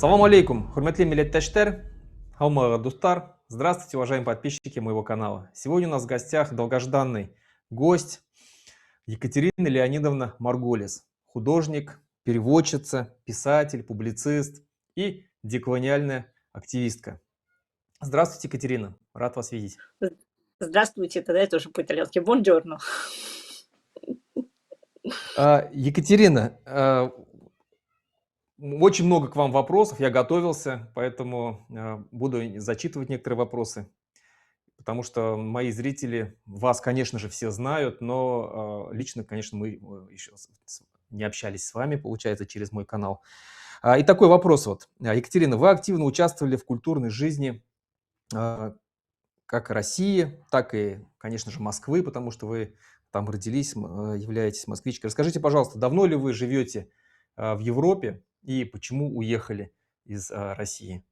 Салам алейкум, хурметли милләттәштәр, һаумыгы дустар. Здравствуйте, уважаемые подписчики моего канала. Сегодня у нас в гостях долгожданный гость Екатерина Леонидовна Марголис. Художник, переводчица, писатель, публицист и деколониальная активистка. Здравствуйте, Екатерина. Рад вас видеть. Здравствуйте, тогда я тоже по-итальянски. Бонджорно. Екатерина, очень много к вам вопросов, я готовился, поэтому буду зачитывать некоторые вопросы, потому что мои зрители вас, конечно же, все знают, но лично, конечно, мы еще не общались с вами, получается, через мой канал. И такой вопрос вот. Екатерина, вы активно участвовали в культурной жизни как России, так и, конечно же, Москвы, потому что вы там родились, являетесь москвичкой. Расскажите, пожалуйста, давно ли вы живете в Европе и почему уехали из России?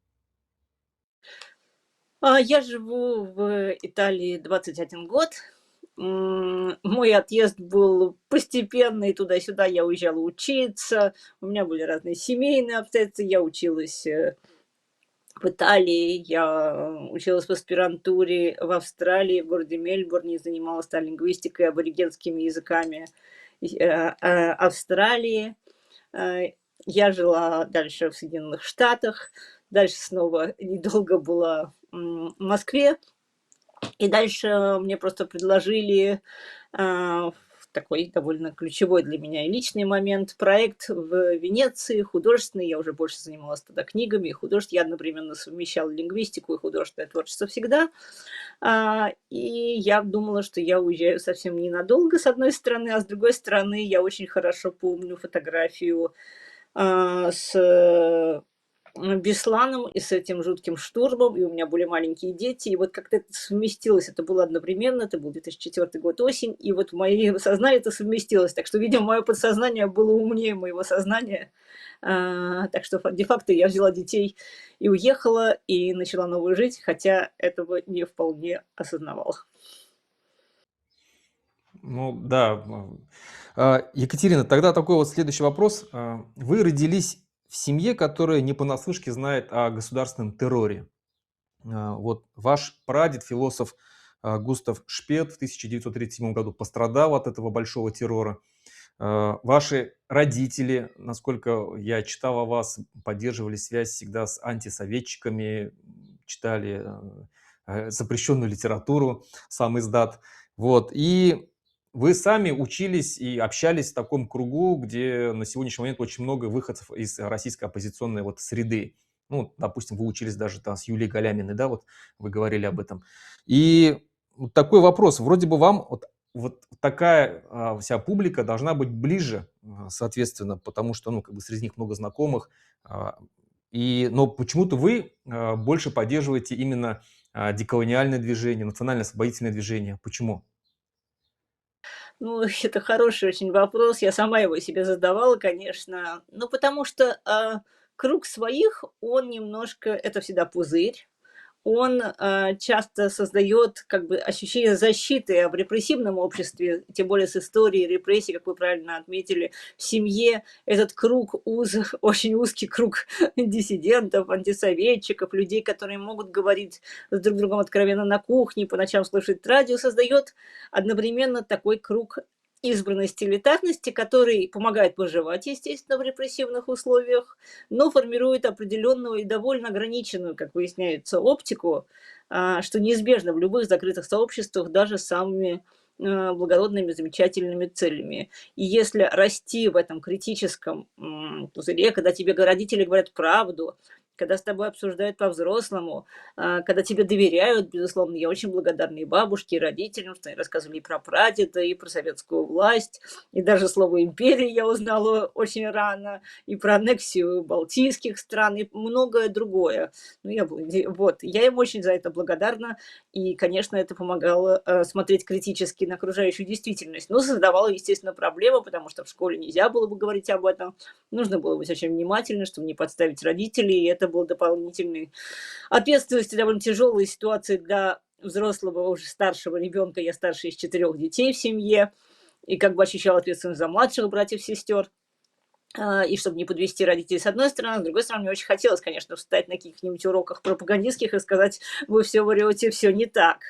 Я живу в Италии 21 год. Мой отъезд был постепенный, туда-сюда я уезжала учиться, у меня были разные семейные обстоятельства, я училась в Италии, я училась в аспирантуре в Австралии, в городе Мельбурне, занималась там лингвистикой, аборигенскими языками Австралии. Я жила дальше в Соединенных Штатах, дальше снова недолго была в Москве, и дальше мне просто предложили в такой довольно ключевой для меня и личный момент проект в Венеции, художественный. Я уже больше занималась тогда книгами и художеством. Я одновременно совмещала лингвистику и художественное творчество всегда. И я думала, что я уезжаю совсем ненадолго, с одной стороны, а с другой стороны, я очень хорошо помню фотографию с Бесланом и с этим жутким штурмом, и у меня были маленькие дети, и вот как-то это совместилось, это было одновременно, это был 2004 год, осень, и вот в моем сознании это совместилось, так что, видимо, мое подсознание было умнее моего сознания, так что де-факто я взяла детей и уехала, и начала новую жизнь, хотя этого не вполне осознавала. Ну да. Екатерина, тогда такой вот следующий вопрос. Вы родились в семье, которая не понаслышке знает о государственном терроре. Вот ваш прадед, философ Густав Шпет в 1937 году пострадал от этого большого террора. Ваши родители, насколько я читал о вас, поддерживали связь всегда с антисоветчиками, читали запрещенную литературу, сам издат. Вот. И вы сами учились и общались в таком кругу, где на сегодняшний момент очень много выходцев из российской оппозиционной вот среды. Ну, допустим, вы учились даже там с Юлией Галяминой, да, вот вы говорили об этом. И вот такой вопрос. Вроде бы вам вот такая вся публика должна быть ближе, соответственно, потому что, ну, как бы среди них много знакомых. Но почему-то вы больше поддерживаете именно деколониальное движение, национально-освободительное движение. Почему? Ну, это хороший очень вопрос. Я сама его себе задавала, конечно. Ну, потому что круг своих, он немножко, это всегда пузырь. Он часто создает как бы ощущение защиты в репрессивном обществе, тем более с историей репрессий, как вы правильно отметили, в семье этот круг очень узкий круг диссидентов, антисоветчиков, людей, которые могут говорить с друг другом откровенно на кухне, по ночам слушать радио, создает одновременно такой круг избранности, элитарности, который помогает выживать, естественно, в репрессивных условиях, но формирует определенную и довольно ограниченную, как выясняется, оптику, что неизбежно в любых закрытых сообществах, даже с самыми благородными, замечательными целями. И если расти в этом критическом пузыре, когда тебе родители говорят правду, когда с тобой обсуждают по-взрослому, когда тебе доверяют, безусловно, я очень благодарна и бабушке, и родителям, что они рассказывали и про прадеда, и про советскую власть, и даже слово «империя» я узнала очень рано, и про аннексию балтийских стран, и многое другое. Ну, я им очень за это благодарна, и, конечно, это помогало смотреть критически на окружающую действительность. Но создавало, естественно, проблемы, потому что в школе нельзя было бы говорить об этом, нужно было быть очень внимательным, чтобы не подставить родителей, и это был дополнительной ответственности, довольно тяжелая ситуация для взрослого, уже старшего ребенка. Я старшая из 4 детей в семье, и как бы ощущала ответственность за младших братьев-сестер. И чтобы не подвести родителей с одной стороны, с другой стороны, мне очень хотелось, конечно, встать на каких-нибудь уроках пропагандистских и сказать: "Вы все врете, все не так".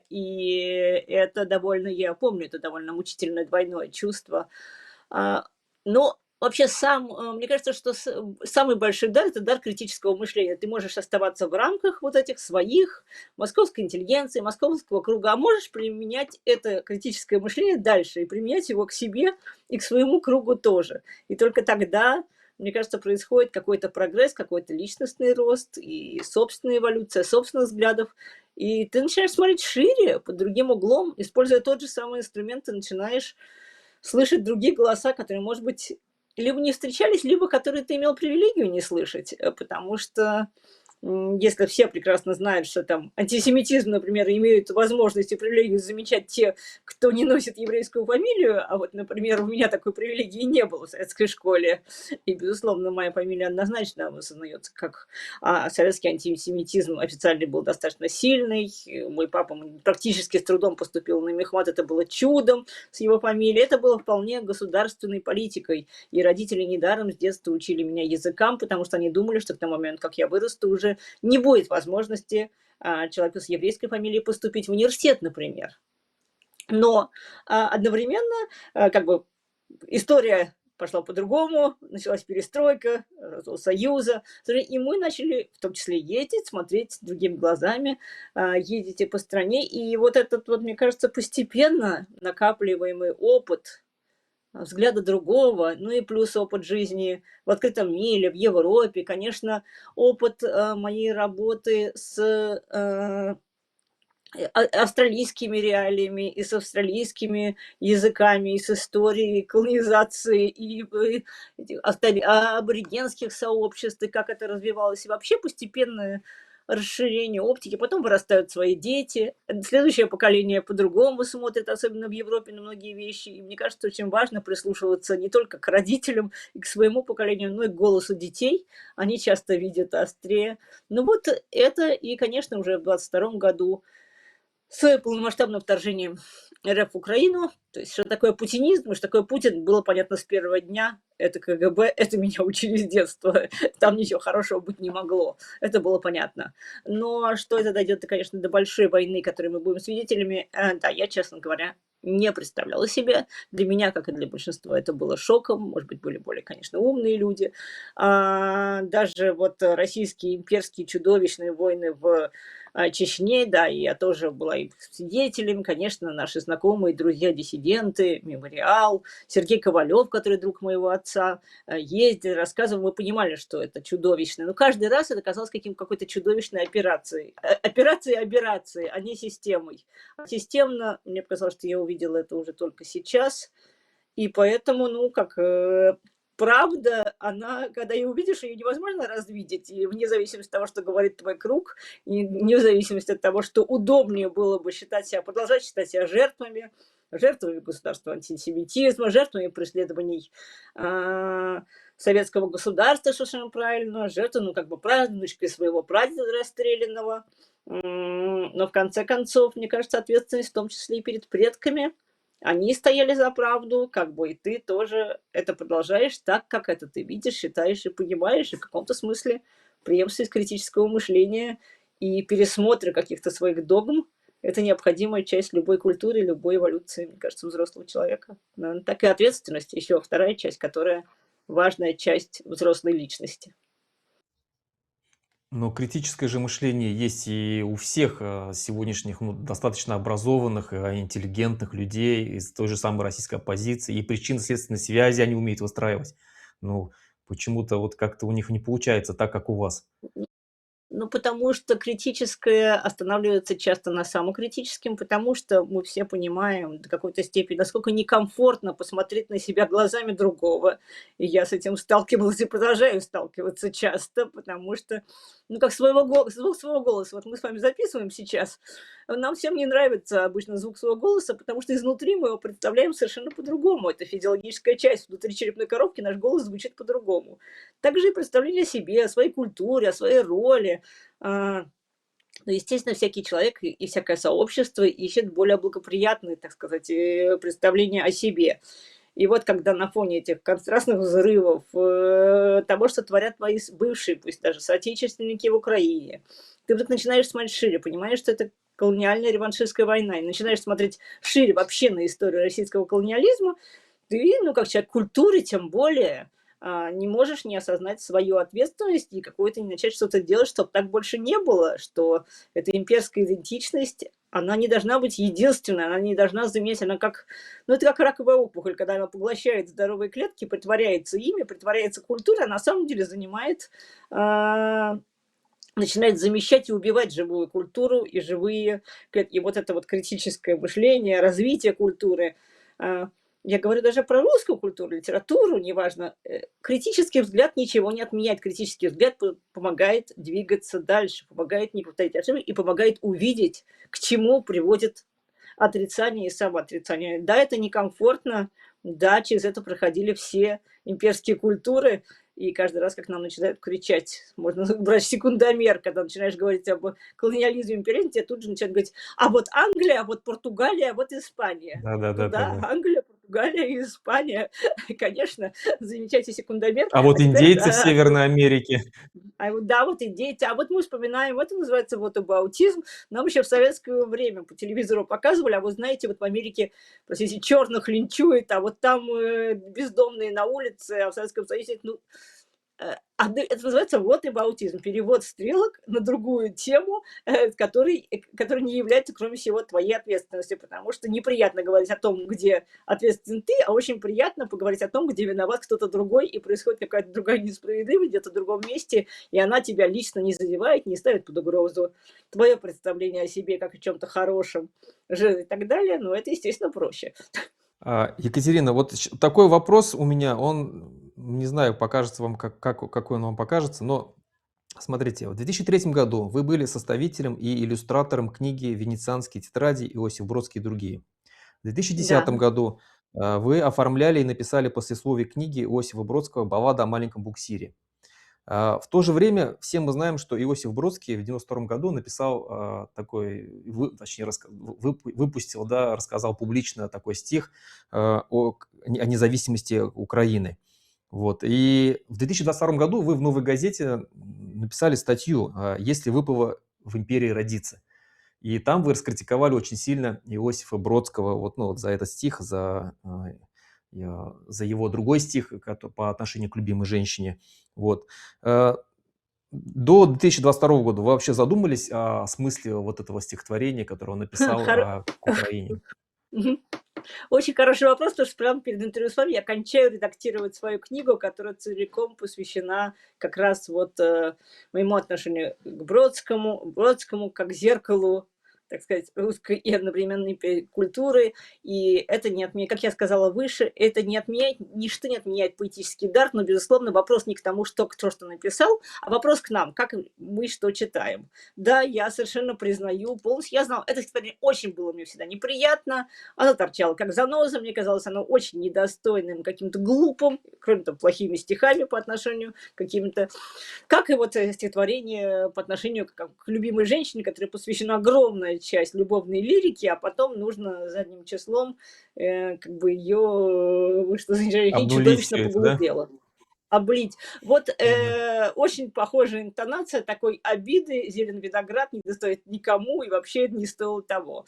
И это довольно, я помню, это довольно мучительное двойное чувство. А, но вообще мне кажется, что самый большой дар — это дар критического мышления. Ты можешь оставаться в рамках вот этих своих, московской интеллигенции, московского круга, а можешь применять это критическое мышление дальше и применять его к себе и к своему кругу тоже. И только тогда, мне кажется, происходит какой-то прогресс, какой-то личностный рост и собственная эволюция собственных взглядов. И ты начинаешь смотреть шире, под другим углом, используя тот же самый инструмент, ты начинаешь слышать другие голоса, которые, может быть, либо не встречались, либо которые ты имел привилегию не слышать. Потому что если все прекрасно знают, что там антисемитизм, например, имеют возможность и привилегию замечать те, кто не носит еврейскую фамилию, а вот, например, у меня такой привилегии не было в советской школе, и, безусловно, моя фамилия однозначно осознается как советский антисемитизм официальный был достаточно сильный. Мой папа практически с трудом поступил на мехмат, это было чудом с его фамилией. Это было вполне государственной политикой. И родители недаром с детства учили меня языкам, потому что они думали, что к тому моменту, как я вырасту, уже не будет возможности человеку с еврейской фамилией поступить в университет, например. Но одновременно как бы история пошла по-другому, началась перестройка, Союза, и мы начали в том числе ездить, смотреть другими глазами, ездить по стране. И вот этот вот, мне кажется, постепенно накапливаемый опыт взгляда другого, ну и плюс опыт жизни в открытом мире, в Европе, конечно, опыт моей работы с австралийскими реалиями, и с австралийскими языками, и с историей колонизации, и аборигенских сообществ, и как это развивалось, и вообще постепенное расширение оптики. Потом вырастают свои дети, следующее поколение по-другому смотрит, особенно в Европе, на многие вещи. И мне кажется, очень важно прислушиваться не только к родителям и к своему поколению, но и к голосу детей. Они часто видят острее. Ну вот это, и, конечно, уже в 22 году с полномасштабным вторжением РФ в Украину, то есть что такое путинизм и что такое Путин, было понятно с первого дня. Это КГБ, это меня учили с детства. Там ничего хорошего быть не могло. Это было понятно. Но что это дойдет, конечно, до большой войны, которой мы будем свидетелями, да, я, честно говоря, не представляла себе. Для меня, как и для большинства, это было шоком. Может быть, были более, конечно, умные люди. Даже вот российские имперские чудовищные войны в Чечне, да, и я тоже была их свидетелем. Конечно, наши знакомые, друзья, диссиденты, Мемориал, Сергей Ковалев, который друг моего отца, ездил, рассказывал, мы понимали, что это чудовищно. Но каждый раз это казалось какой-то чудовищной операцией. Операцией, а не системой. Системно, мне показалось, что я увидела это уже только сейчас. И поэтому, правда, она, когда ее увидишь, ее невозможно развидеть. И вне зависимости от того, что говорит твой круг, и вне зависимости от того, что удобнее было бы продолжать считать себя жертвами государства антисемитизма, жертвами преследований советского государства, что совершенно правильно, жертвой, правнучкой своего прадеда расстрелянного. Но в конце концов, мне кажется, ответственность в том числе и перед предками. Они стояли за правду, и ты тоже это продолжаешь так, как это ты видишь, считаешь и понимаешь, и в каком-то смысле преемственность критического мышления и пересмотра каких-то своих догм — это необходимая часть любой культуры, любой эволюции, мне кажется, взрослого человека. Наверное, так и ответственность, еще вторая часть, которая важная часть взрослой личности. Но критическое же мышление есть и у всех сегодняшних достаточно образованных, интеллигентных людей из той же самой российской оппозиции. И причинно-следственной связи они умеют выстраивать. Ну, почему-то вот как-то у них не получается так, как у вас. Потому что критическое останавливается часто на самокритическом, потому что мы все понимаем до какой-то степени, насколько некомфортно посмотреть на себя глазами другого. И я с этим сталкивалась и продолжаю сталкиваться часто, потому что, как звук своего голоса. Вот мы с вами записываем сейчас, нам всем не нравится обычно звук своего голоса, потому что изнутри мы его представляем совершенно по-другому. Это физиологическая часть. Внутри черепной коробки наш голос звучит по-другому. Также и представление о себе, о своей культуре, о своей роли. Естественно, всякий человек и всякое сообщество ищет более благоприятные, так сказать, представления о себе. И вот когда на фоне этих контрастных взрывов, того, что творят твои бывшие, пусть даже соотечественники в Украине, ты вдруг начинаешь смотреть шире, понимаешь, что это колониальная реваншистская война, и начинаешь смотреть шире вообще на историю российского колониализма, ты, ну, как человек культуры, тем более, не можешь не осознать свою ответственность и какое-то не начать что-то делать, чтобы так больше не было, что эта имперская идентичность, она не должна быть единственной, она не должна заменять, она как, ну, это как раковая опухоль, когда она поглощает здоровые клетки, притворяется ими, притворяется культурой, а на самом деле занимает, начинает замещать и убивать живую культуру и живые клетки. И вот это вот критическое мышление, развитие культуры, а, я говорю даже про русскую культуру, литературу, неважно. Критический взгляд ничего не отменяет. Критический взгляд помогает двигаться дальше, помогает не повторить ошибки и помогает увидеть, к чему приводит отрицание и самоотрицание. Да, это некомфортно, да, через это проходили все имперские культуры, и каждый раз, как нам начинают кричать, можно брать секундомер, когда начинаешь говорить об колониализме, империализме, тебе тут же начинают говорить, а вот Англия, а вот Португалия, а вот Испания. Ну да, Да-да-да-да-да. Англия, Португалия и Испания, конечно, замечайте секундомер. А вот А теперь, индейцы в Северной Америке. а вот да, вот и дети, а вот мы вспоминаем, это называется вот аутизм. Нам еще в советское время по телевизору показывали, а вы знаете, вот в Америке, простите, черных линчуют, а вот там бездомные на улице, а в Советском Союзе, ну, это называется вот аутизм, перевод стрелок на другую тему, который не является, кроме всего, твоей ответственностью, потому что неприятно говорить о том, где ответственен ты, а очень приятно поговорить о том, где виноват кто-то другой, и происходит какая-то другая несправедливость где-то в другом месте, и она тебя лично не задевает, не ставит под угрозу твое представление о себе как о чем-то хорошем, и так далее, но это, естественно, проще. Екатерина, вот такой вопрос у меня, он, не знаю, покажется вам, какой он вам покажется, но смотрите, в 2003 году вы были составителем и иллюстратором книги «Венецианские тетради» Иосиф Бродский и другие. В Да. 2010 году вы оформляли и написали послесловие книги Иосифа Бродского «Баллада о маленьком буксире». В то же время все мы знаем, что Иосиф Бродский в 92 году написал такой, точнее, выпустил, да, рассказал публично такой стих о независимости Украины. Вот. И в 2022 году вы в «Новой газете» написали статью «Если выпало в империи родиться». И там вы раскритиковали очень сильно Иосифа Бродского вот, ну, вот за этот стих, за его другой стих по отношению к любимой женщине. Вот. Э, До 2022 года вы вообще задумались о смысле вот этого стихотворения, которое он написал Хоро- к Украине? Мгм. Очень хороший вопрос, потому что прямо перед интервью с вами я кончаю редактировать свою книгу, которая целиком посвящена как раз вот моему отношению к Бродскому как зеркалу, так сказать, русской и одновременной культуры. И это не отменяет, как я сказала выше, это не отменяет, ничто не отменяет поэтический дар, но, безусловно, вопрос не к тому, кто что написал, а вопрос к нам, как мы что читаем. Да, я совершенно признаю полностью, я знала, это стихотворение очень было мне всегда неприятно, оно торчало как заноза, мне казалось, оно очень недостойным, каким-то глупым, кроме того, плохими стихами по отношению к каким-то, как и вот стихотворение по отношению к любимой женщине, которой посвящена огромная часть любовной лирики, а потом нужно задним числом как бы ее, вы что, женщина Обнулить чудовищно все это, да? поглупела. Облить. Вот Мгм. очень похожая интонация такой обиды. Зелен виноград не достоит никому, и вообще это не стоило того.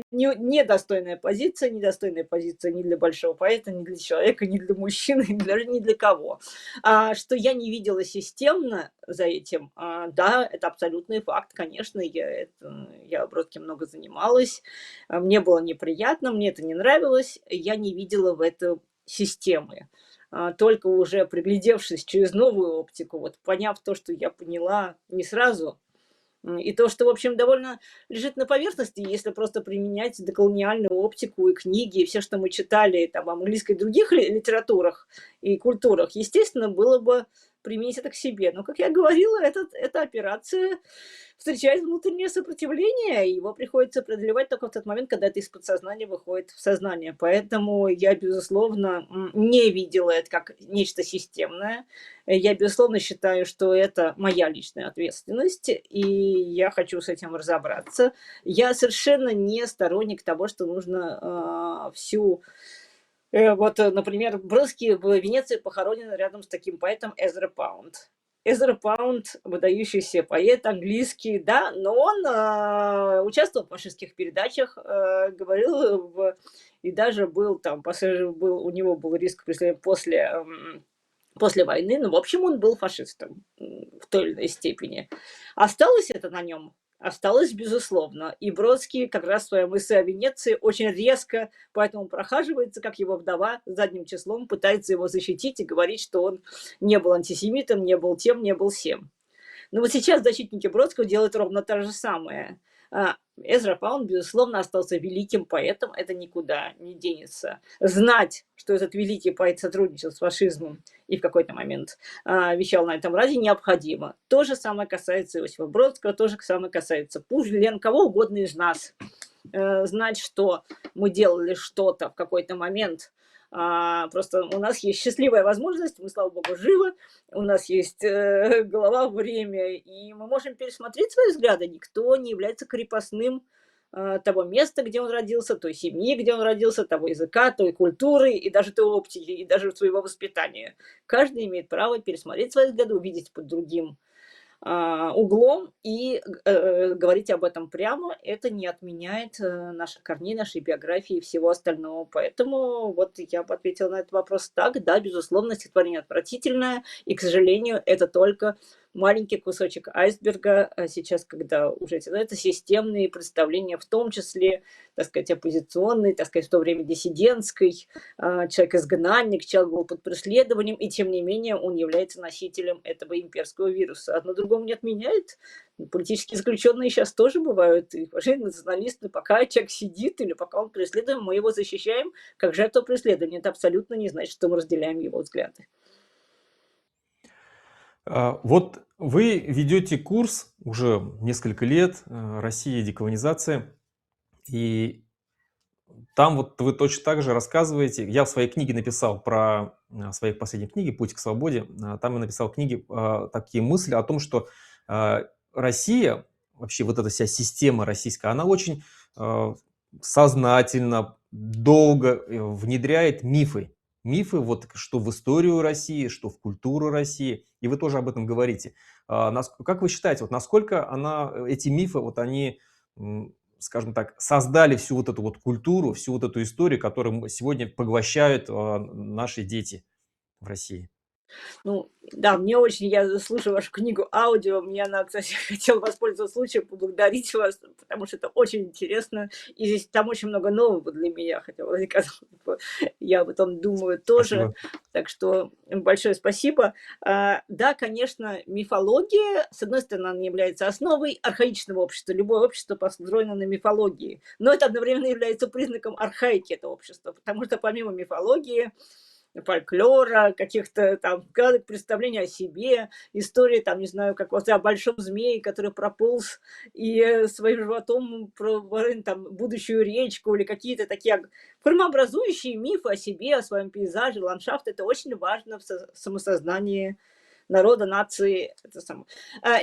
Недостойная позиция ни для большого поэта, ни для человека, ни для мужчины, даже ни для кого. Что я не видела системно за этим, да, это абсолютный факт, конечно, я Бродским много занималась, мне было неприятно, мне это не нравилось, я не видела в этом системы. Только уже приглядевшись через новую оптику, вот поняв то, что я поняла не сразу, и то, что, в общем, довольно лежит на поверхности, если просто применять деколониальную оптику и книги, и все, что мы читали там, в английской и других литературах и культурах, естественно, было бы применить это к себе. Но, как я говорила, эта операция встречает внутреннее сопротивление, и его приходится преодолевать только в тот момент, когда это из подсознания выходит в сознание. Поэтому я, безусловно, не видела это как нечто системное. Я, безусловно, считаю, что это моя личная ответственность, и я хочу с этим разобраться. Я совершенно не сторонник того, что нужно всю Например, Бродский в Венеции похоронен рядом с таким поэтом Эзра Паунд. Эзра Паунд — выдающийся поэт английский, да, но он участвовал в фашистских передачах, говорил и даже был там, у него был риск преследования после войны, но, в общем, он был фашистом в той или иной степени. Осталось это на нем? Осталось, безусловно. И Бродский как раз в своем эссе о Венеции очень резко поэтому прохаживается, как его вдова задним числом пытается его защитить и говорить, что он не был антисемитом, не был тем, не был сем. Но вот сейчас защитники Бродского делают ровно то же самое. Эзра Паунд, безусловно, остался великим поэтом, это никуда не денется. Знать, что этот великий поэт сотрудничал с фашизмом и в какой-то момент вещал на этом радио, необходимо. То же самое касается Иосифа Бродского, то же самое касается Пушкина, кого угодно из нас. Знать, что мы делали что-то в какой-то момент. Просто у нас есть счастливая возможность, мы, слава богу, живы, у нас есть голова, время, и мы можем пересмотреть свои взгляды. Никто не является крепостным того места, где он родился, той семьи, где он родился, того языка, той культуры и даже той оптики, и даже своего воспитания. Каждый имеет право пересмотреть свои взгляды, увидеть под другим углом и говорить об этом прямо. Это не отменяет наших корней, нашей биографии и всего остального. Поэтому вот я бы ответила на этот вопрос так. Да, безусловно, стихотворение отвратительное, и, к сожалению, это только маленький кусочек айсберга сейчас, когда уже это системные представления, в том числе, так сказать, оппозиционные, так сказать, в то время диссидентской, человек-изгнанник, человек был под преследованием, и тем не менее он является носителем этого имперского вируса. Одно другому не отменяет. Политические заключенные сейчас тоже бывают, и националисты, пока человек сидит или пока он преследуем, мы его защищаем как жертву преследования. Это абсолютно не значит, что мы разделяем его взгляды. Вот вы ведете курс уже несколько лет «Россия и деколонизация», и там вот вы точно так же рассказываете. Я в своей книге написал про своей последней книге «Путь к свободе». Там я написал в книге такие мысли о том, что Россия, вообще вот эта вся система российская, она очень сознательно, долго внедряет мифы. Мифы, вот что в историю России, что в культуру России. И вы тоже об этом говорите. Как вы считаете, вот насколько эти мифы, вот они, скажем так, создали всю вот эту вот культуру, всю вот эту историю, которую сегодня поглощают наши дети в России? Ну, да, я слушаю вашу книгу аудио, мне она, кстати, хотела воспользоваться случаем, поблагодарить вас, потому что это очень интересно, и здесь там очень много нового для меня, хотя вроде казалось бы, я об этом думаю тоже, Спасибо. так что большое спасибо. Да, конечно, мифология, с одной стороны, она является основой архаичного общества, любое общество построено на мифологии, но это одновременно является признаком архаики этого общества, потому что помимо мифологии, фольклора, каких-то там представлений о себе, истории, там, не знаю, как вот о большом змее, который прополз и своим животом там, будущую речку, или какие-то такие формообразующие мифы о себе, о своем пейзаже, ландшафт. Это очень важно в самосознании народа, нации.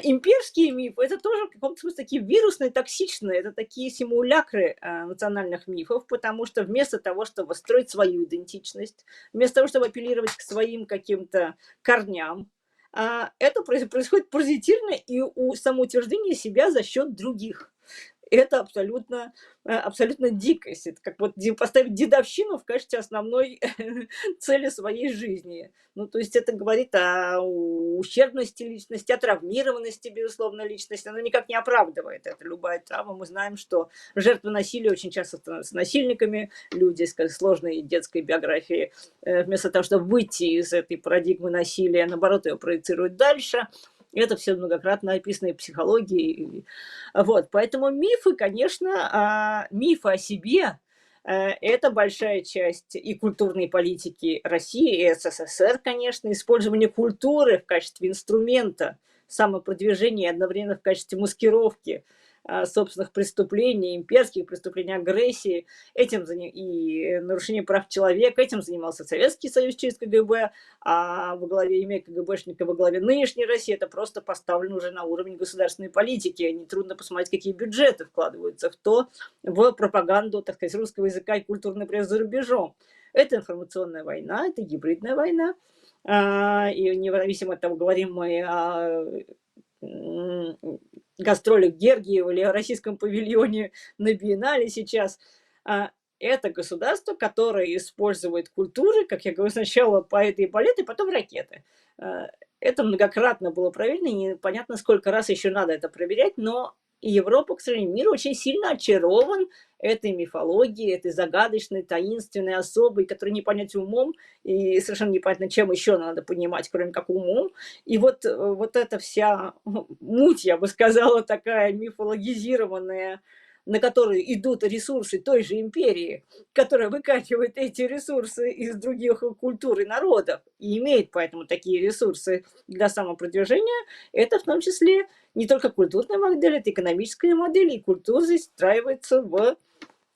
Имперские мифы — это тоже в каком-то смысле такие вирусные, токсичные, это такие симулякры национальных мифов, потому что вместо того, чтобы строить свою идентичность, вместо того, чтобы апеллировать к своим каким-то корням, это происходит паразитирно и самоутверждение себя за счет других. Это абсолютно дикость. Это как вот поставить дедовщину в качестве основной цели своей жизни. Ну, то есть это говорит о ущербности личности, о травмированности, безусловно, личности. Оно никак не оправдывает это. Любая травма. Мы знаем, что жертвы насилия очень часто становятся насильниками. Люди с сложной детской биографией, вместо того, чтобы выйти из этой парадигмы насилия, наоборот, ее проецируют дальше. Это все многократно описано и в психологии. Вот, поэтому мифы, конечно, мифы о себе это большая часть и культурной политики России, и СССР, конечно, использование культуры в качестве инструмента самопродвижения, одновременно в качестве маскировки собственных преступлений, имперских преступлений, агрессии, и нарушение прав человека. Этим занимался Советский Союз через КГБ, а во главе, имея КГБшника во главе нынешней России, это просто поставлено уже на уровень государственной политики. Нетрудно посмотреть, какие бюджеты вкладываются в пропаганду, так сказать, русского языка и культурный пресс за рубежом. Это информационная война, это гибридная война. И независимо от того, говорим мы о м, гастролях Гергиева или о российском павильоне на биеннале сейчас. А, это государство, которое использует культуры, как я говорю, сначала поэты и балеты, потом ракеты. А, это многократно было проверено, и непонятно, сколько раз еще надо это проверять, но и Европа, к сожалению, мир очень сильно очарован этой мифологией, этой загадочной, таинственной особой, которую не понять умом, и совершенно непонятно, чем еще надо понимать, кроме как умом. И вот эта вся муть, я бы сказала, такая мифологизированная, на которую идут ресурсы той же империи, которая выкачивает эти ресурсы из других культур и народов и имеет поэтому такие ресурсы для самопродвижения, это в том числе не только культурная модель, это экономическая модель, и культура здесь встраивается в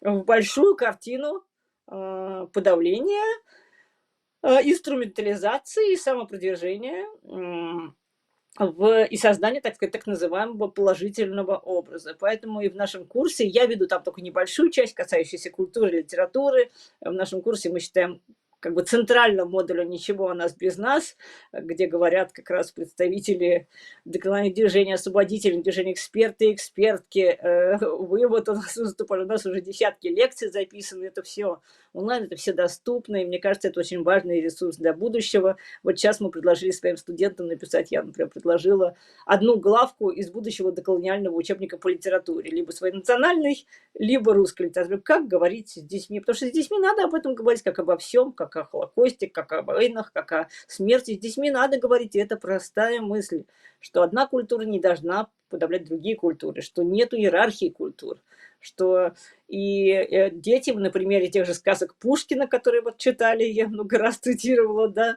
большую картину подавления, инструментализации и самопродвижения и создания, так сказать, так называемого положительного образа. Поэтому и в нашем курсе я веду там только небольшую часть, касающуюся культуры, литературы. В нашем курсе мы считаем как бы центральным модулем «Ничего о нас без нас», где говорят как раз представители национальных движений, освободительных движений, эксперты и экспертки. Вы вот у нас выступали, у нас уже десятки лекций записаны, это все онлайн, это все доступно, и мне кажется, это очень важный ресурс для будущего. Вот сейчас мы предложили своим студентам написать, я, например, предложила одну главку из будущего доколониального учебника по литературе, либо своей национальной, либо русской литературы. Как говорить с детьми? Потому что с детьми надо об этом говорить, как обо всем, как о Холокосте, как о войнах, как о смерти. С детьми надо говорить, и это простая мысль, что одна культура не должна подавлять другие культуры, что нету иерархии культур, что детям на примере тех же сказок Пушкина, которые вот читали, я много раз цитировала, да,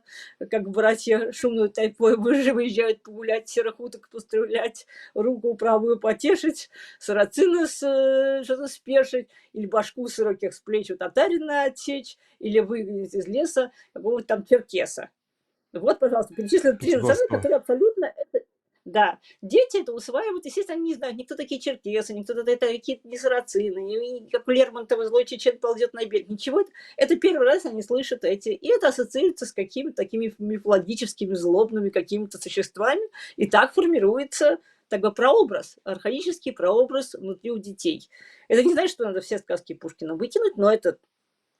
как братья шумную тайпой выезжают погулять, серых уток пострелять, руку правую потешить, сарацина что-то спешить, или башку широких с плеч у татарина отсечь, или выгнать из леса какого-то там черкеса. Вот, пожалуйста, перечислены 3 национальности, Здорово. которые абсолютно это да, дети это усваивают, естественно, они не знают, никто такие черкесы, никто это какие-то не сарацины, и как у Лермонтова злой чечен ползет на берег, ничего. Это первый раз они слышат эти, и это ассоциируется с какими-то такими мифологическими, злобными какими-то существами, и так формируется такой прообраз, архаический прообраз внутри у детей. Это не значит, что надо все сказки Пушкина выкинуть, но это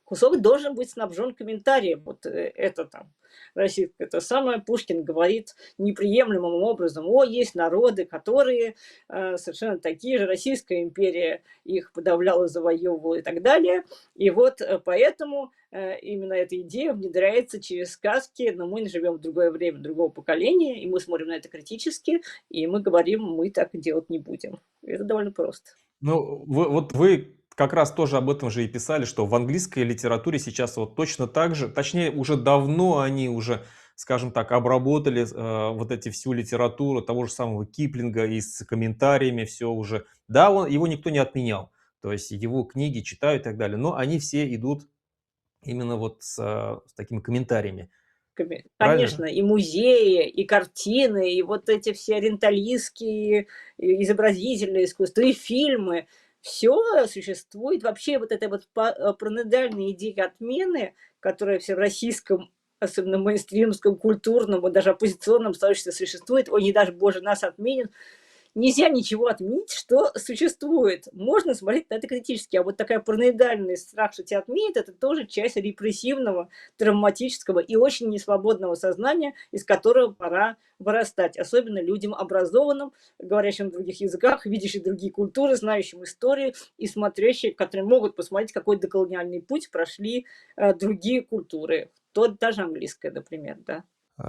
кусок должен быть снабжен комментарием. Вот это там российское. Это самое Пушкин говорит неприемлемым образом. О, есть народы, которые совершенно такие же. Российская империя их подавляла, завоевывала и так далее. И вот поэтому именно эта идея внедряется через сказки, но мы живем в другое время, другого поколения, и мы смотрим на это критически, и мы говорим, мы так делать не будем. Это довольно просто. Ну, вот вы как раз тоже об этом же и писали, что в английской литературе сейчас вот точно так же, точнее, уже давно они уже, скажем так, обработали вот эти всю литературу того же самого Киплинга и с комментариями все уже. Да, его никто не отменял, то есть его книги читают и так далее, но они все идут именно вот с такими комментариями. Правильно же? Конечно, и музеи, и картины, и вот эти все ориенталистские изобразительное искусство, и фильмы. Все существует. Вообще вот эта вот параноидальная идея отмены, которая в российском, особенно мейнстримском, культурном, вот даже оппозиционном сообществе существует. Ой, не даже Боже, нас отменят. Нельзя ничего отменить, что существует. Можно смотреть на это критически, а вот такая параноидальный страх, что тебя отменят, это тоже часть репрессивного, травматического и очень несвободного сознания, из которого пора вырастать. Особенно людям образованным, говорящим на других языках, видящим другие культуры, знающим историю и смотрящим, которые могут посмотреть, какой доколониальный путь прошли другие культуры. Даже английская, например, да.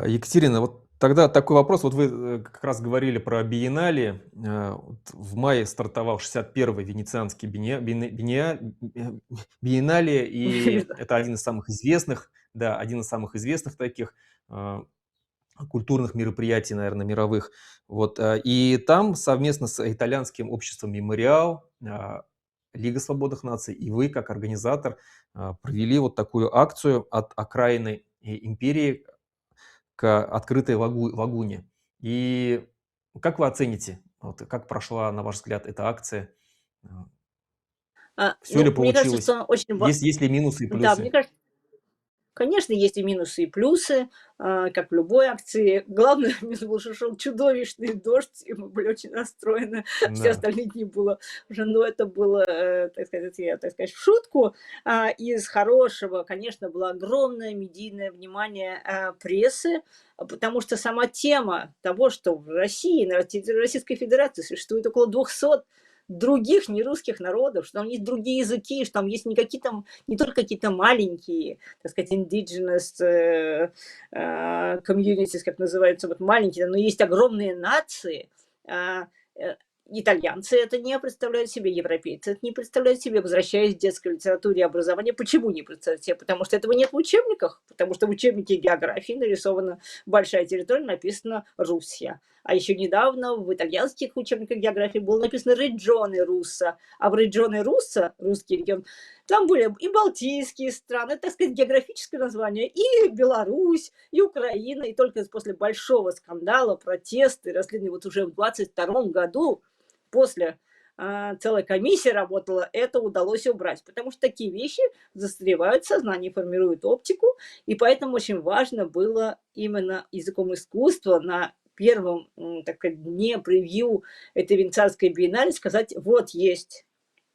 Екатерина, вот тогда такой вопрос. Вот вы как раз говорили про биеннале. Вот в мае стартовал 61-й венецианский биеннале, и это один из самых известных, да, один из самых известных таких культурных мероприятий, наверное, мировых. Вот, и там совместно с итальянским обществом «Мемориал», Лига свободных наций и вы, как организатор, провели вот такую акцию от окраины империи к открытой лагуне. И как вы оцените, вот, как прошла, на ваш взгляд, эта акция? Все ли Ну, мне кажется, получилось? что очень Есть ли минусы и да, мне плюсы? кажется, Конечно, есть и минусы, и плюсы, как в любой акции. Главный минус был, что шел чудовищный дождь, и мы были очень расстроены. Все Да. остальные дни было уже, ну, это было, так сказать, я, так сказать, в шутку. Из хорошего, конечно, было огромное медийное внимание прессы, потому что сама тема того, что в России, на территории Российской Федерации существует около 200 других нерусских народов, что там есть другие языки, что там есть не какие там, не только какие-то маленькие, так сказать, indigenous communities, как называются, вот маленькие, но есть огромные нации. А, э, Итальянцы это не представляют себе, европейцы это не представляют себе, возвращаясь к детской литературе и образованию. Почему не представляют себе? Потому что этого нет в учебниках, потому что в учебнике географии нарисована большая территория, написано «Руссия». А еще недавно в итальянских учебниках географии было написано «Regione Russa», а в «Regione Russa», русский регион, там были и балтийские страны, так сказать, географическое название, и Беларусь, и Украина. И только после большого скандала, протесты, расследования, вот уже в 22 году, после целая комиссия работала, это удалось убрать. Потому что такие вещи застревают в сознании, формируют оптику. И поэтому очень важно было именно языком искусства на первом, так сказать, дне превью этой Венецианской биеннале сказать, вот есть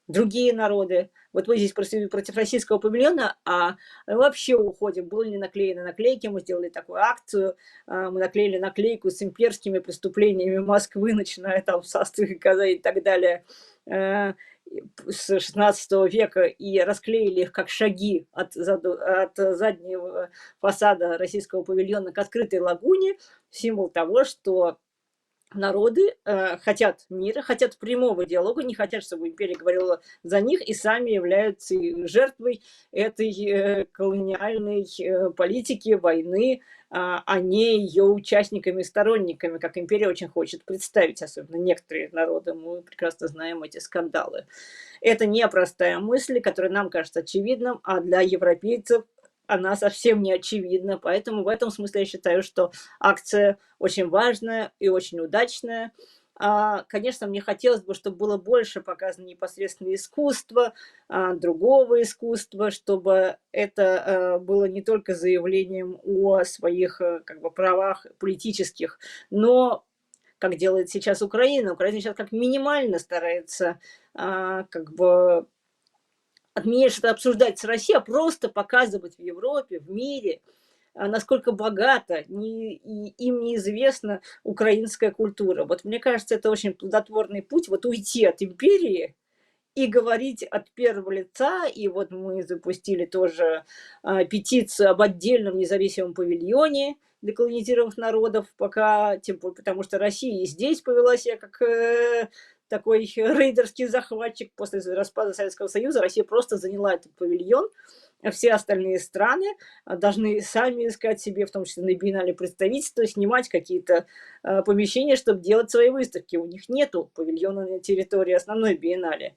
другие народы, вот мы здесь против российского павильона, а вообще уходим. Были ли наклеены наклейки, мы сделали такую акцию, мы наклеили наклейку с имперскими преступлениями Москвы, начиная там с Астрахани и так далее, с 16 века, и расклеили их как шаги от заднего фасада российского павильона к открытой лагуне, символ того, что народы хотят мира, хотят прямого диалога, не хотят, чтобы империя говорила за них, и сами являются жертвой этой колониальной политики, войны, а не ее участниками и сторонниками, как империя очень хочет представить, особенно некоторые народы. Мы прекрасно знаем эти скандалы. Это непростая мысль, которая нам кажется очевидным, а для европейцев она совсем не очевидна. Поэтому в этом смысле я считаю, что акция очень важная и очень удачная. Конечно, мне хотелось бы, чтобы было больше показано непосредственно искусства, другого искусства, чтобы это было не только заявлением о своих как бы, правах политических, но как делает сейчас Украина. Украина сейчас как минимально старается как бы отменять что-то обсуждать с Россией, а просто показывать в Европе, в мире, насколько богата и им неизвестна украинская культура. Вот мне кажется, это очень плодотворный путь, вот уйти от империи и говорить от первого лица. И вот мы запустили тоже петицию об отдельном независимом павильоне для колонизированных народов, пока, тем более, потому что Россия и здесь повела себя как такой рейдерский захватчик после распада Советского Союза. Россия просто заняла этот павильон. Все остальные страны должны сами искать себе, в том числе на биеннале, представительства, снимать какие-то помещения, чтобы делать свои выставки. У них нету павильона на территории основной биеннале.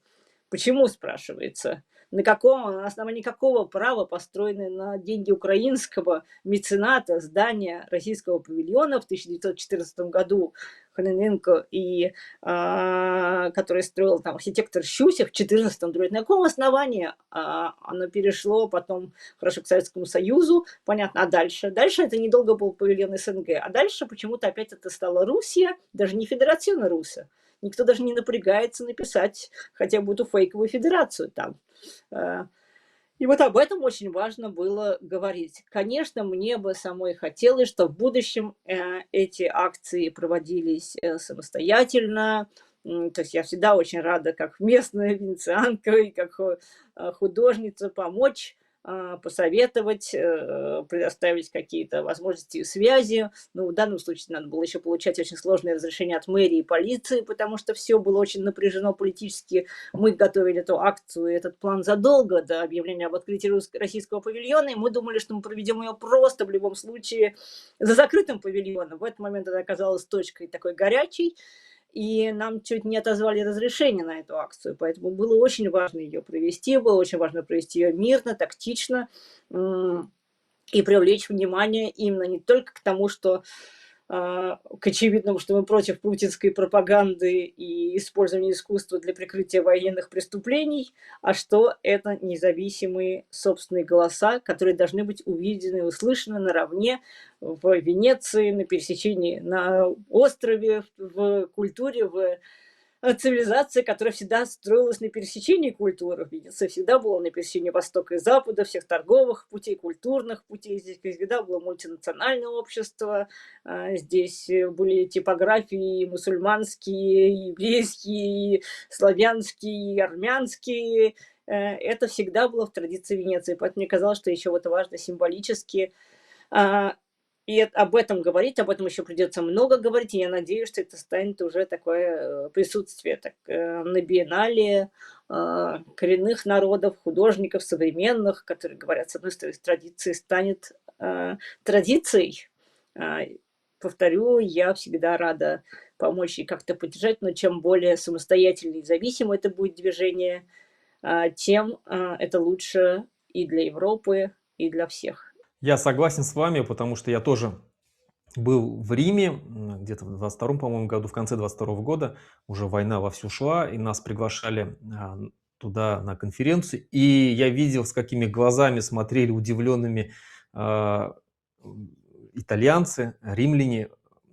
Почему, спрашивается? На основании какого права построены на деньги украинского мецената здания российского павильона в 1914 году Ханененко, который строил там архитектор Щусев в 14 году? На каком основании оно перешло потом, хорошо, к Советскому Союзу, понятно, а дальше? Дальше это недолго был павильон СНГ, а дальше почему-то опять это стала Руссия, даже не Федеративная Руссия. Никто даже не напрягается написать хотя бы эту фейковую федерацию там. И вот об этом очень важно было говорить. Конечно, мне бы самой хотелось, чтобы в будущем эти акции проводились самостоятельно. То есть я всегда очень рада, как местная венецианка и как художница, помочь, посоветовать, предоставить какие-то возможности и связи. Но в данном случае надо было еще получать очень сложное разрешение от мэрии и полиции, потому что все было очень напряжено политически. Мы готовили эту акцию, этот план задолго до объявления об открытии российского павильона, и мы думали, что мы проведем ее просто в любом случае за закрытым павильоном. В этот момент это оказалось точкой такой горячей, и нам чуть не отозвали разрешение на эту акцию, поэтому было очень важно ее провести, было очень важно провести ее мирно, тактично и привлечь внимание именно не только к тому, что к очевидному, что мы против путинской пропаганды и использования искусства для прикрытия военных преступлений, а что это независимые собственные голоса, которые должны быть увидены и услышаны наравне в Венеции, на пересечении, на острове, в культуре, в цивилизация, которая всегда строилась на пересечении культур. Венеция всегда была на пересечении Востока и Запада, всех торговых путей, культурных путей. Здесь всегда было мультинациональное общество. Здесь были типографии и мусульманские, и еврейские, и славянские, и армянские. Это всегда было в традиции Венеции. Поэтому мне казалось, что еще вот важно символически и об этом говорить, об этом еще придется много говорить, и я надеюсь, что это станет уже такое присутствие на биеннале коренных народов, художников, современных, которые говорят, с одной стороны, традиции станет традицией. Повторю, я всегда рада помочь и как-то поддержать, но чем более самостоятельно и независимо это будет движение, тем это лучше и для Европы, и для всех. Я согласен с вами, потому что я тоже был в Риме, где-то в 22-м, по-моему, году, в конце 22-го года. Уже война вовсю шла, и нас приглашали туда на конференцию. И я видел, с какими глазами смотрели удивленными а, итальянцы, римляне,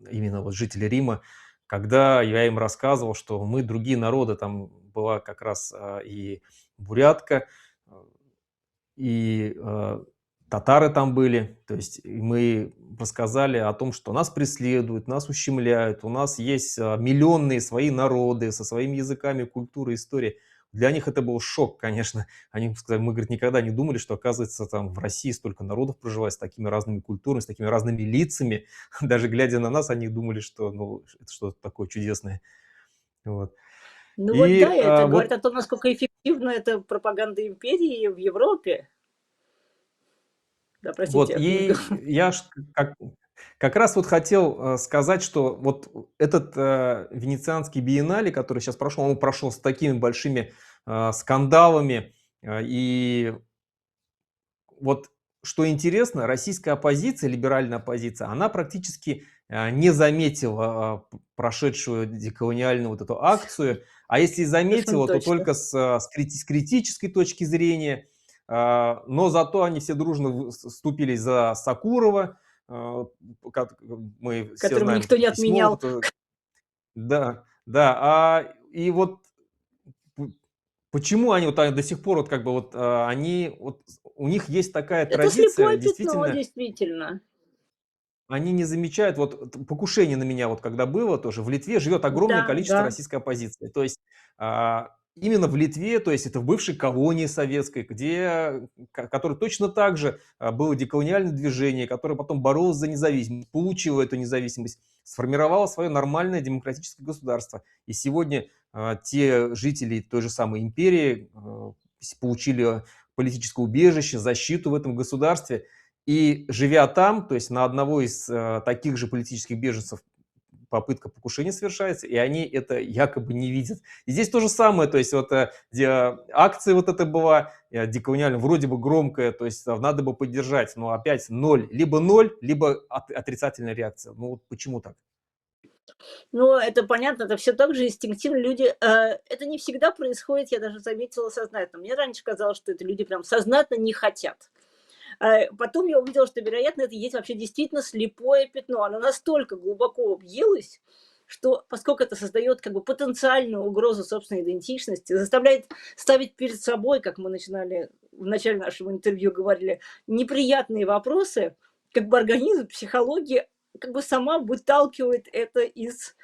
именно вот жители Рима, когда я им рассказывал, что мы другие народы, там была как раз и бурятка, и татары там были, то есть и мы рассказали о том, что нас преследуют, нас ущемляют, у нас есть миллионные свои народы со своими языками, культурой, историей. Для них это был шок, конечно. Они сказали, мы, говорит, никогда не думали, что, оказывается, там в России столько народов проживает с такими разными культурами, с такими разными лицами. Даже глядя на нас, они думали, что ну, это что-то такое чудесное. Вот. Ну вот да, И это говорит вот, о том, насколько эффективна эта пропаганда империи в Европе. Да, простите, вот, я перебил. и я как раз вот хотел сказать, что вот этот Венецианский биеннале, который сейчас прошел, он прошел с такими большими скандалами. И вот что интересно, российская оппозиция, либеральная оппозиция, она практически не заметила прошедшую деколониальную вот эту акцию, а если и Совершенно заметила, то точно. только с критической точки зрения. Но зато они все дружно вступились за Сакурова. Как мы все Которого знаем никто это не письмо. отменял. Да, да. И вот п- почему они вот до сих пор вот как бы вот они вот у них есть такая Это традиция, слепое пятно, действительно, действительно. они не замечают, вот покушение на меня вот когда было тоже, в Литве живет огромное Да, количество да. российской оппозиции. То есть именно в Литве, то есть это в бывшей колонии советской, где, которая точно так же было деколониальное движение, которое потом боролось за независимость, получило эту независимость, сформировало свое нормальное демократическое государство. И сегодня те жители той же самой империи получили политическое убежище, защиту в этом государстве. И живя там, то есть на одного из таких же политических беженцев попытка покушения совершается, и они это якобы не видят. И здесь то же самое, то есть вот где акция вот эта была, деколониальная, вроде бы громкая, то есть надо бы поддержать, но опять ноль, либо отрицательная реакция. Ну вот почему так? Ну, это понятно, это все так же инстинктивно. Люди, это не всегда происходит, я даже заметила сознательно. Мне раньше казалось, что это люди прям сознательно не хотят. Потом я увидела, что, вероятно, это есть вообще действительно слепое пятно. Оно настолько глубоко въелось, что, поскольку это создает как бы потенциальную угрозу собственной идентичности, заставляет ставить перед собой, как мы начинали в начале нашего интервью говорили, неприятные вопросы, как бы организм, психология как бы сама выталкивает это из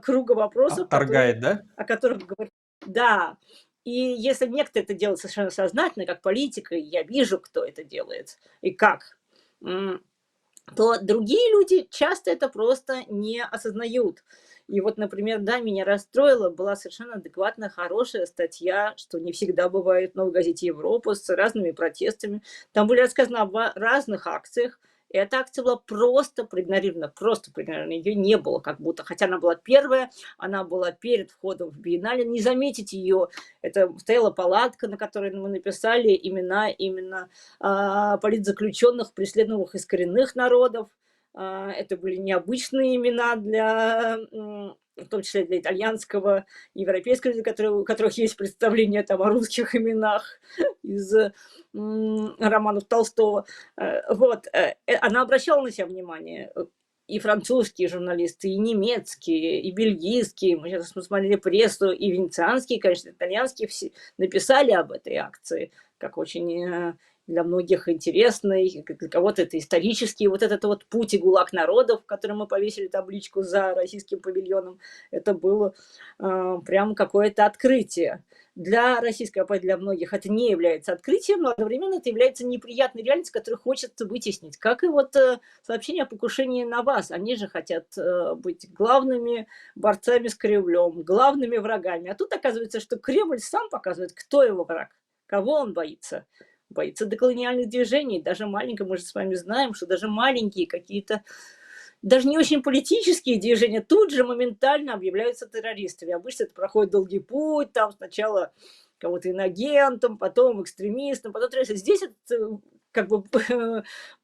круга вопросов, Отторгает, да? о которых говорит. Да, и если некто это делает совершенно сознательно, как политика, и я вижу, кто это делает и как, то другие люди часто это просто не осознают. И вот, например, да, меня расстроила, была совершенно адекватная, хорошая статья, что не всегда бывает, но в газете «Европа» с разными протестами. Там были рассказаны об разных акциях. И эта акция была просто проигнорирована, просто проигнорирована. Ее не было как будто, хотя она была первая, она была перед входом в биеннале. Не заметить ее, это стояла палатка, на которой мы написали имена именно политзаключенных, преследуемых из коренных народов. Это были необычные имена для, в том числе для итальянского, европейского языка, у которых есть представление там о русских именах из романов Толстого. Она обращала на себя внимание. И французские журналисты, и немецкие, и бельгийские. Мы сейчас смотрели прессу, и венецианские, конечно, итальянские все написали об этой акции, как очень для многих интересный, для кого-то это исторический, вот этот вот путь и ГУЛАГ народов, в котором мы повесили табличку за российским павильоном, это было прям какое-то открытие. Для российской оппозиции, для многих это не является открытием, но одновременно это является неприятной реальностью, которую хочется вытеснить. Как и вот сообщение о покушении на вас. Они же хотят быть главными борцами с Кремлем, главными врагами. А тут оказывается, что Кремль сам показывает, кто его враг, кого он боится. Боится деколониальных движений, даже маленькие, мы же с вами знаем, что даже маленькие какие-то, даже не очень политические движения тут же моментально объявляются террористами. Обычно это проходит долгий путь, там сначала кого-то инагентом, потом экстремистом, потом террористом. Здесь это как бы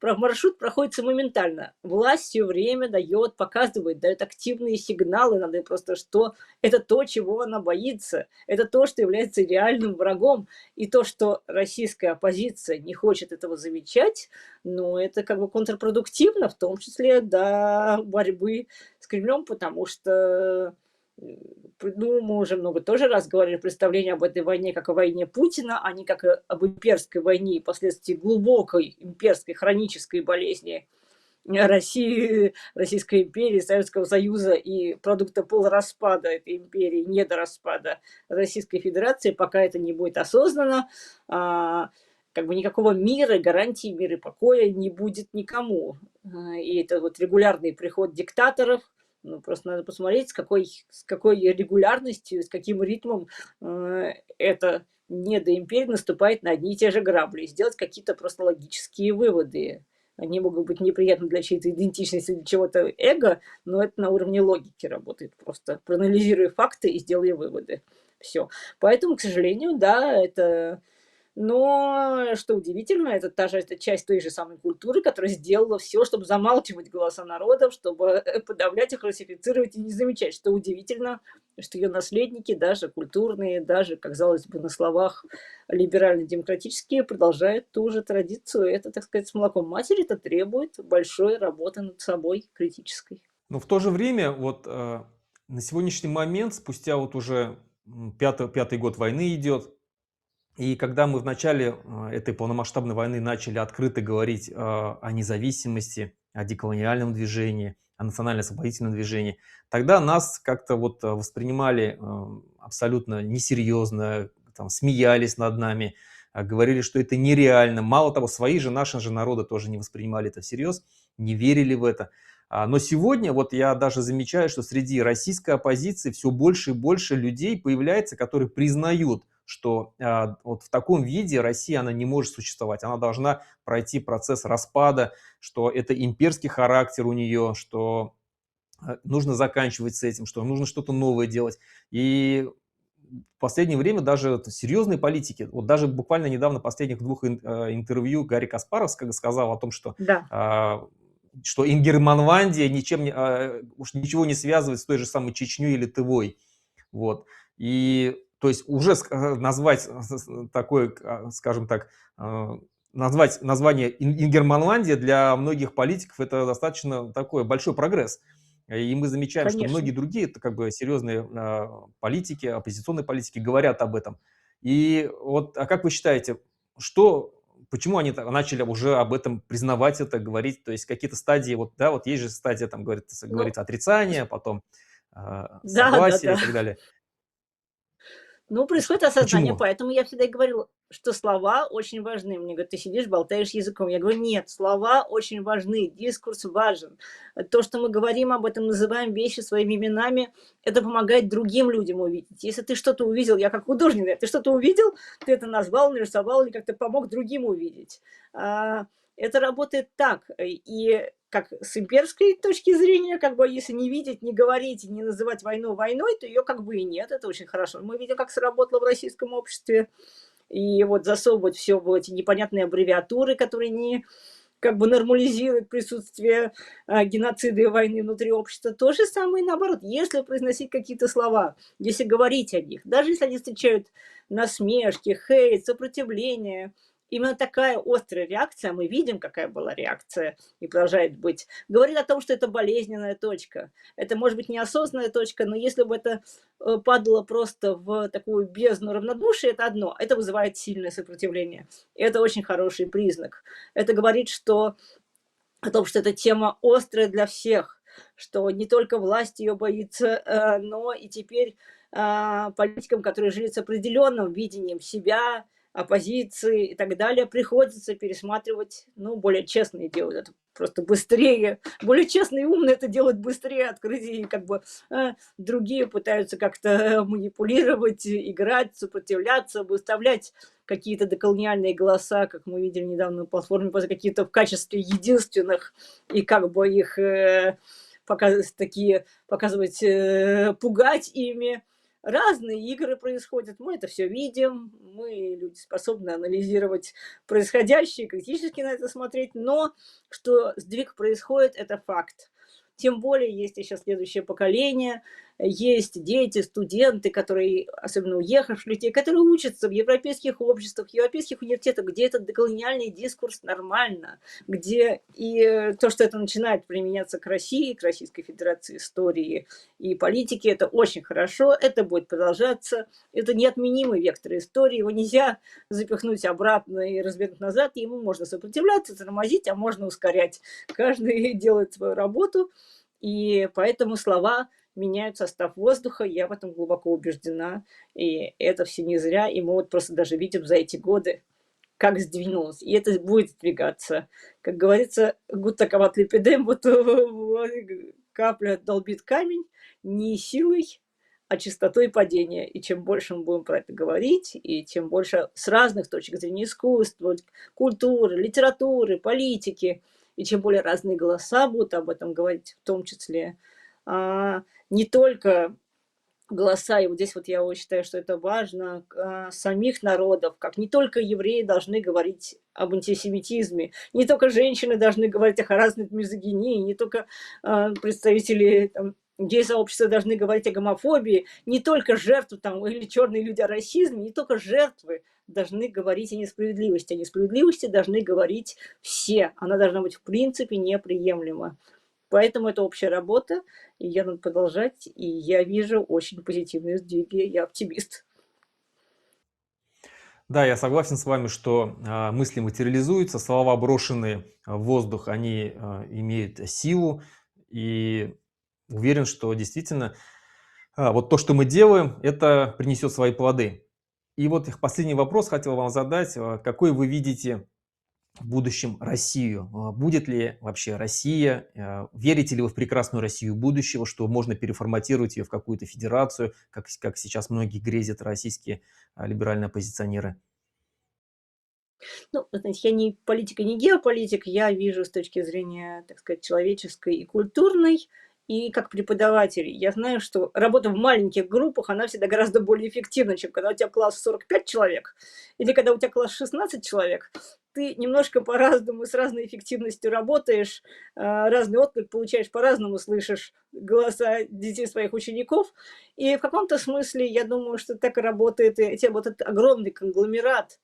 маршрут проходится моментально. Власть все время дает, показывает, дает активные сигналы, надо просто, что это то, чего она боится, это то, что является реальным врагом, и то, что российская оппозиция не хочет этого замечать, ну, это как бы контрпродуктивно, в том числе до борьбы с Кремлем, потому что ну, мы уже много тоже раз говорили, представление об этой войне как о войне Путина, а не как об имперской войне и последствии глубокой имперской хронической болезни России, Российской империи, Советского Союза и продукта полураспада этой империи, недораспада Российской Федерации, пока это не будет осознанно, как бы никакого мира, гарантии мира и покоя не будет никому. И это вот регулярный приход диктаторов. Ну, просто надо посмотреть, с какой регулярностью, с каким ритмом эта недоимперия наступает на одни и те же грабли. И сделать какие-то просто логические выводы. Они могут быть неприятны для чьей-то идентичности или чего-то эго, но это на уровне логики работает. Просто проанализируй факты и сделай выводы. Все. Поэтому, к сожалению, да, это... Но, что удивительно, это это часть той же самой культуры, которая сделала все, чтобы замалчивать голоса народов, чтобы подавлять их, классифицировать и не замечать. Что удивительно, что ее наследники, даже культурные, даже, казалось бы, на словах либерально-демократические, продолжают ту же традицию. Это, так сказать, с молоком матери, это требует большой работы над собой, критической. Но в то же время, вот на сегодняшний момент, спустя вот уже пятый год войны идет, и когда мы в начале этой полномасштабной войны начали открыто говорить о независимости, о деколониальном движении, о национально-освободительном движении, тогда нас как-то вот воспринимали абсолютно несерьезно, там, смеялись над нами, говорили, что это нереально. Мало того, свои же, наши же народы тоже не воспринимали это всерьез, не верили в это. Но сегодня вот я даже замечаю, что среди российской оппозиции все больше и больше людей появляется, которые признают, что вот в таком виде Россия, она не может существовать. Она должна пройти процесс распада, что это имперский характер у нее, что нужно заканчивать с этим, что нужно что-то новое делать. И в последнее время даже серьезные политики, вот даже буквально недавно, последних двух интервью Гарри Каспаров сказал о том, Да, что Ингерманландия уж ничего не связывает с той же самой Чечней или Тывой. Вот. И то есть уже назвать такое, скажем так, назвать название Ингерманландия для многих политиков это достаточно такой большой прогресс. И мы замечаем, что многие конечно. другие как бы серьезные политики, оппозиционные политики говорят об этом. И вот, а как вы считаете, почему они начали уже об этом признавать это, говорить, то есть какие-то стадии, вот, да, вот есть же стадия, там Ну, говорится отрицание, потом да, да, согласие и да. так далее. Ну, происходит осознание, Почему? поэтому я всегда и говорила, что слова очень важны. Мне говорят: "Ты сидишь, болтаешь языком". Я говорю: "Нет, слова очень важны, дискурс важен". То, что мы говорим об этом, называем вещи своими именами, это помогает другим людям увидеть. Если ты что-то увидел, я как художник, ты что-то увидел, ты это назвал, нарисовал или как-то помог другим увидеть. Это работает так. И как с имперской точки зрения, как бы если не видеть, не говорить, не называть войну войной, то ее как бы и нет. Это очень хорошо. Мы видим, как сработало в российском обществе. И вот засовывать все в эти непонятные аббревиатуры, которые как бы нормализировать присутствие геноцида и войны внутри общества. То же самое и наоборот. Если произносить какие-то слова, если говорить о них, даже если они встречают насмешки, хейт, сопротивление, именно такая острая реакция, мы видим, какая была реакция и продолжает быть, говорит о том, что это болезненная точка. Это может быть неосознанная точка, но если бы это падало просто в такую бездну равнодушия, это одно. Это вызывает сильное сопротивление. И это очень хороший признак. Это говорит, что о том, что эта тема острая для всех, что не только власть ее боится, но и теперь политикам, которые жили с определенным видением себя, оппозиции и так далее, приходится пересматривать, ну, более честные делают это просто быстрее, более честные и умные это делают быстрее, открытие, и как бы другие пытаются как-то манипулировать, играть, сопротивляться, выставлять какие-то деколониальные голоса, как мы видели недавно на платформе, какие-то в качестве единственных, и как бы их показывать, пугать ими. Разные игры происходят, мы это все видим, мы люди способны анализировать происходящее, критически на это смотреть, но что сдвиг происходит, это факт. Тем более есть еще следующее поколение, есть дети, студенты, которые, особенно уехавшие люди, которые учатся в европейских обществах, в европейских университетах, где этот деколониальный дискурс нормально, где и то, что это начинает применяться к России, к Российской Федерации истории и политики, это очень хорошо, это будет продолжаться, это неотменимый вектор истории, его нельзя запихнуть обратно и развернуть назад, ему можно сопротивляться, тормозить, а можно ускорять. Каждый делает свою работу, и поэтому слова меняют состав воздуха, я в этом глубоко убеждена, и это все не зря, и мы вот просто даже видим за эти годы, как сдвинулось, и это будет сдвигаться. Как говорится, гутта кават лепидем, вот капля долбит камень не силой, а частотой падения. И чем больше мы будем про это говорить, и тем больше с разных точек зрения искусства, культуры, литературы, политики, и чем более разные голоса будут об этом говорить, в том числе, не только голоса, и вот здесь вот я считаю, что это важно, самих народов, как не только евреи должны говорить об антисемитизме, не только женщины должны говорить о харассмент, мизогинии, не только представители там, гей-сообщества должны говорить о гомофобии, не только жертвы там, или черные люди о расизме, не только жертвы должны говорить о несправедливости. О несправедливости должны говорить все. Она должна быть в принципе неприемлема. Поэтому это общая работа, и я надо продолжать, и я вижу очень позитивные сдвиги, я оптимист. Да, я согласен с вами, что мысли материализуются, слова, брошенные в воздух, они имеют силу, и уверен, что действительно вот то, что мы делаем, это принесет свои плоды. И вот последний вопрос хотел вам задать. Какой вы видите в будущем Россию? Будет ли вообще Россия? Верите ли вы в прекрасную Россию будущего, что можно переформатировать ее в какую-то федерацию, как сейчас многие грезят российские либеральные оппозиционеры? Ну, вы знаете, я не политик и не геополитик, я вижу с точки зрения, так сказать, человеческой и культурной, и как преподаватель. Я знаю, что работа в маленьких группах, она всегда гораздо более эффективна, чем когда у тебя класс 45 человек, или когда у тебя класс 16 человек. Ты немножко по-разному, с разной эффективностью работаешь, разный отклик получаешь, по-разному слышишь голоса детей своих учеников. И в каком-то смысле, я думаю, что так и работает и вот этот огромный конгломерат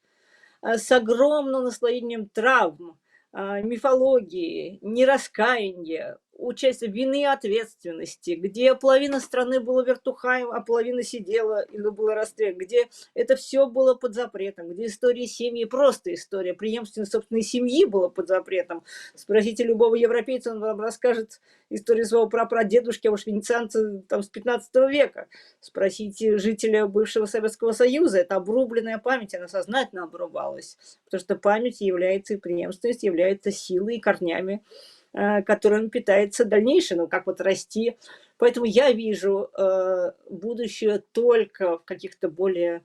с огромным наслоением травм, мифологии, нераскаяния, участия, вины и ответственности, где половина страны была вертухаем, а половина сидела или была расстреляна, где это все было под запретом, где история семьи, просто история преемственности собственной семьи была под запретом. Спросите любого европейца, он вам расскажет историю своего прапрадедушки, а уж венецианца там, с 15 века. Спросите жителя бывшего Советского Союза, это обрубленная память, она сознательно обрубалась, потому что память является и преемственность, является силой и корнями, которым питается дальнейшее, ну, как вот расти. Поэтому я вижу будущее только в каких-то более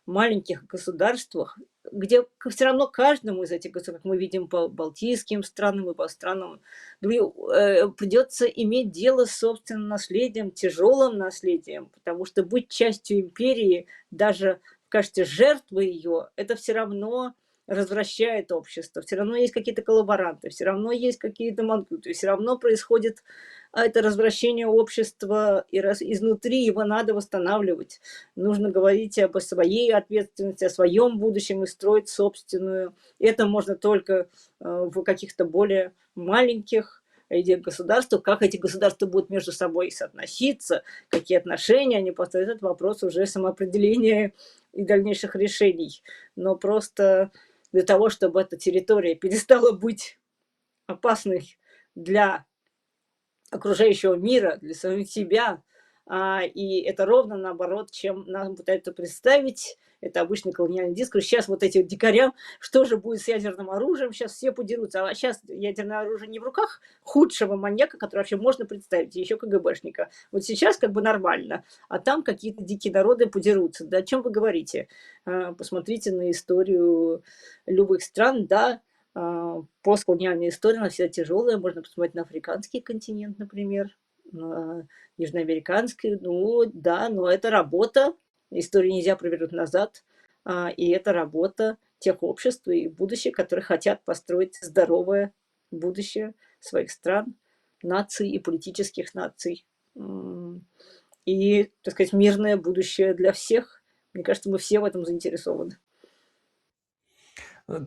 маленьких государствах, где все равно каждому из этих государств, как мы видим по балтийским странам и по странам, придется иметь дело с собственным наследием, тяжелым наследием, потому что быть частью империи, даже в качестве жертвы ее, это все равно развращает общество, все равно есть какие-то коллаборанты, все равно есть какие-то манкуты, все равно происходит это развращение общества и изнутри его надо восстанавливать. Нужно говорить об своей ответственности, о своем будущем и строить собственную. Это можно только в каких-то более маленьких государствах. Как эти государства будут между собой соотноситься, какие отношения они построят, этот вопрос уже самоопределения и дальнейших решений. Но просто для того, чтобы эта территория перестала быть опасной для окружающего мира, для самих себя. И это ровно наоборот, чем нам пытаются представить. Это обычный колониальный дискурс. Сейчас вот эти дикарям, что же будет с ядерным оружием, сейчас все подерутся. А сейчас ядерное оружие не в руках худшего маньяка, который вообще можно представить, еще КГБшника. Вот сейчас как бы нормально, а там какие-то дикие народы подерутся. Да о чем вы говорите? Посмотрите на историю любых стран, да, постколониальная история, она всегда тяжелая. Можно посмотреть на африканский континент, например, на южноамериканский. Ну да, но это работа. Историю нельзя провернуть назад. И это работа тех обществ и будущее, которые хотят построить здоровое будущее своих стран, наций и политических наций. И, так сказать, мирное будущее для всех. Мне кажется, мы все в этом заинтересованы.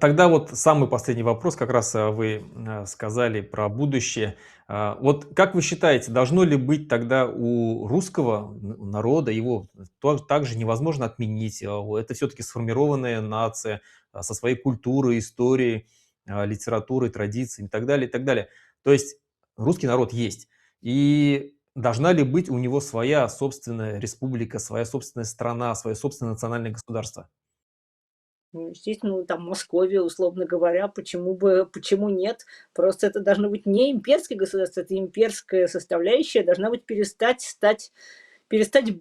Тогда вот самый последний вопрос, как раз вы сказали про будущее. Вот как вы считаете, должно ли быть тогда у русского народа, его также невозможно отменить? Это все-таки сформированная нация со своей культурой, историей, литературой, традициями и так далее, и так далее. То есть русский народ есть. И должна ли быть у него своя собственная республика, своя собственная страна, свое собственное национальное государство? Ну, естественно, ну, там Московия, условно говоря, почему нет? Просто это должно быть не имперское государство, это имперская составляющая должна быть перестать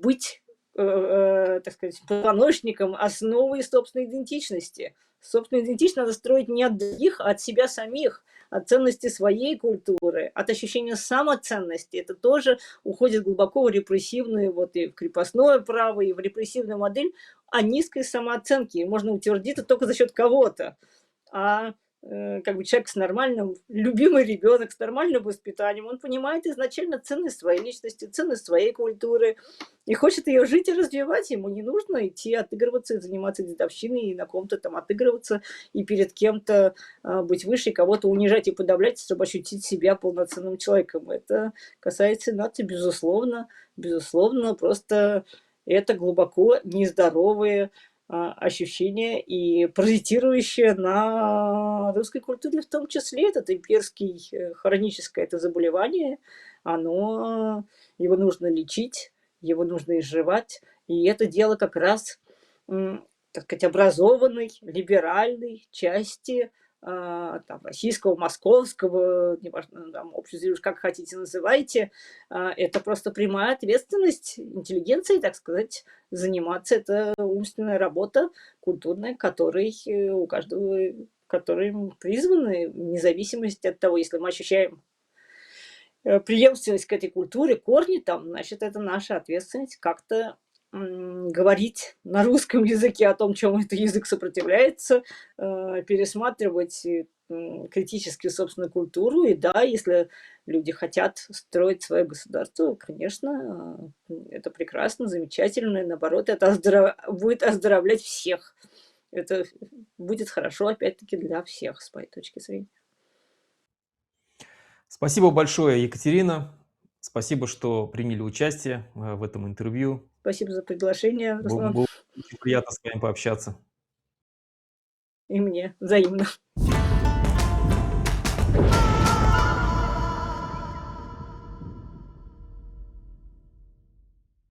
быть, так сказать, позвоночником основы собственной идентичности. Собственную идентичность надо строить не от других, а от себя самих, от ценности своей культуры, от ощущения самоценности. Это тоже уходит глубоко в репрессивную, вот и в крепостное право, и в репрессивную модель о низкой самооценке. Можно утвердиться только за счет кого-то. А как бы человек с нормальным, любимый ребенок с нормальным воспитанием, он понимает изначально ценность своей личности, ценность своей культуры и хочет ее жить и развивать. Ему не нужно идти отыгрываться и заниматься дедовщиной, и на ком-то там отыгрываться, и перед кем-то быть выше, и кого-то унижать и подавлять, чтобы ощутить себя полноценным человеком. Это касается нации, безусловно, безусловно, просто это глубоко нездоровые ощущение и паразитирующее на русской культуре в том числе. Этот имперский хроническое это заболевание, его нужно лечить, его нужно изживать. И это дело как раз, так сказать, образованной, либеральной части там, российского, московского, неважно, там, общества, как хотите называйте, это просто прямая ответственность интеллигенции, так сказать, заниматься. Это умственная работа культурная, которой у каждого, которой мы призваны, вне зависимости от того, если мы ощущаем преемственность к этой культуре, корни там, значит, это наша ответственность как-то говорить на русском языке о том, чем этот язык сопротивляется, пересматривать критически собственную культуру. И да, если люди хотят строить свое государство, конечно, это прекрасно, замечательно. И наоборот, это будет оздоровлять всех. Это будет хорошо, опять-таки, для всех, с моей точки зрения. Спасибо большое, Екатерина. Спасибо, что приняли участие в этом интервью. Спасибо за приглашение, Руслан. Было очень приятно с вами пообщаться. И мне взаимно.